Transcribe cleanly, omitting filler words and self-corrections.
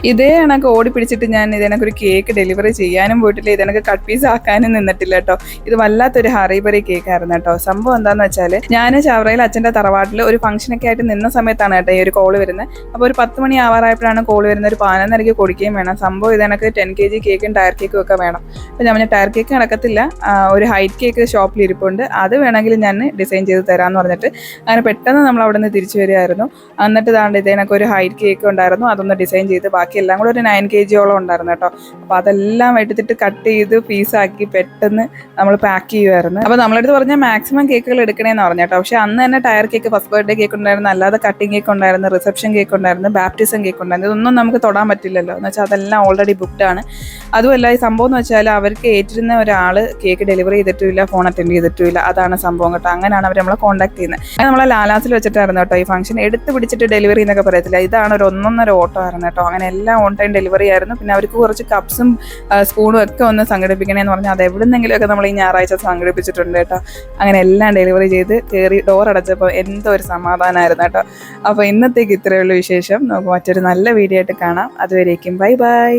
ഇതേ കണക്ക് ഓടി പിടിച്ചിട്ട് ഞാൻ ഇതിനൊരു കേക്ക് ഡെലിവറി ചെയ്യാനും പോയിട്ടില്ല, ഇതിനൊക്കെ കട്ട് പീസ് ആക്കാനും നിന്നിട്ടില്ല കേട്ടോ. ഇത് വല്ലാത്തൊരു ഹറിബറി കേക്കായിരുന്നു കേട്ടോ. സംഭവം എന്താണെന്ന് വെച്ചാൽ ഞാൻ ചവറയിൽ അച്ഛൻ്റെ തറവാട്ടിൽ ഒരു ഫംഗ്ഷനൊക്കെ ആയിട്ട് നിന്ന സമയത്താണ് കേട്ടോ ഈ ഒരു കോള് വരുന്നത്. അപ്പോൾ ഒരു 10 മണി ആവാറായപ്പോഴാണ് കോള് വരുന്നത്. ഒരു 11:30 കൊടുക്കുകയും വേണം. സംഭവം ഇതിനൊക്കെ 10 kg കേക്കും ടയർ കേക്കും ഒക്കെ വേണം. അപ്പോൾ ഞാൻ ടയർ കേക്ക് നടക്കത്തില്ല, ഒരു ഹൈറ്റ് കേക്ക് ഷോപ്പിൽ ഇരിപ്പുണ്ട്, അത് വേണമെങ്കിൽ ഞാൻ ഡിസൈൻ ചെയ്ത് തരാമെന്ന് പറഞ്ഞിട്ട് അങ്ങനെ പെട്ടെന്ന് നമ്മൾ അവിടെ നിന്ന് തിരിച്ചു വരികയായിരുന്നു. എന്നിട്ട് താണ്ട് ഇതിനൊക്കെ ഒരു ഹൈറ്റ് കേക്ക് ഉണ്ടായിരുന്നു, അതൊന്ന് ഡിസൈൻ ചെയ്ത് ബാക്കി എല്ലാം കൂടെ ഒരു 9 kg ഉണ്ടായിരുന്നു കേട്ടോ. അപ്പോൾ അതെല്ലാം എടുത്തിട്ട് കട്ട് ചെയ്ത് പീസാക്കി പെട്ടെന്ന് നമ്മൾ പാക്ക് ചെയ്യുമായിരുന്നു. അപ്പോൾ നമ്മളടുത്ത് പറഞ്ഞാൽ മാക്സിമം കേക്കുകൾ എടുക്കണേന്ന് പറഞ്ഞു കേട്ടോ. പക്ഷേ അന്ന് തന്നെ tyre cake, first birthday cake ഉണ്ടായിരുന്നു, അല്ലാതെ കട്ടിങ് കേക്ക് ഉണ്ടായിരുന്നു, റിസപ്ഷൻ കേക്ക് ഉണ്ടായിരുന്നു, ബാപ്റ്റിസം കേക്ക് ഉണ്ടായിരുന്നു. ഇതൊന്നും നമുക്ക് തൊടാൻ പറ്റില്ലല്ലോ എന്ന് വെച്ചാൽ അതെല്ലാം ഓൾറെഡി ബുക്ക്ഡ് ആണ്. അതുമല്ല ഈ സംഭവം എന്ന് വെച്ചാൽ അവർക്ക് ഏറ്റിരുന്ന ഒരാൾ കേക്ക് ഡെലിവറി ചെയ്തിട്ടുമില്ല, ഫോൺ അറ്റൻഡ് ചെയ്തിട്ടുമില്ല. അതാണ് സംഭവം കേട്ടോ. അങ്ങനെയാണ് അവർ നമ്മളെ കോൺടാക്ട് ചെയ്യുന്നത്. അത് നമ്മളെ ലാലാസിൽ വെച്ചിട്ടായിരുന്നു കേട്ടോ ഈ ഫംഗ്ഷൻ. എടുത്ത് പിടിച്ചിട്ട് ഡെലിവറി എന്നൊക്കെ പറയത്തില്ല, ഇതാണ് ഒരു 1.5 ഓട്ടോ ആയിരുന്നു കേട്ടോ. അങ്ങനെ എല്ലാം ഓൺ ടൈം ഡെലിവറി ആയിരുന്നു. പിന്നെ അവർക്ക് കുറച്ച് കപ്സും സ്പൂണും ഒക്കെ ഒന്ന് സംഘടിപ്പിക്കണേന്ന് പറഞ്ഞാൽ അത് എവിടുന്നെങ്കിലുമൊക്കെ നമ്മൾ ഈ ഞായറാഴ്ച സംഘടിപ്പിച്ചിട്ടുണ്ട് കേട്ടോ. അങ്ങനെ എല്ലാം ഡെലിവറി ചെയ്ത് കയറി ഡോർ അടച്ചപ്പോൾ എന്തോ ഒരു സമാധാനമായിരുന്നു കേട്ടോ. അപ്പോൾ ഇന്നത്തേക്ക് ഇത്രയേ ഉള്ളൂ വിശേഷം. നമുക്ക് മറ്റൊരു നല്ല വീഡിയോ ആയിട്ട് കാണാം. അതുവരേക്കും ബൈ ബൈ.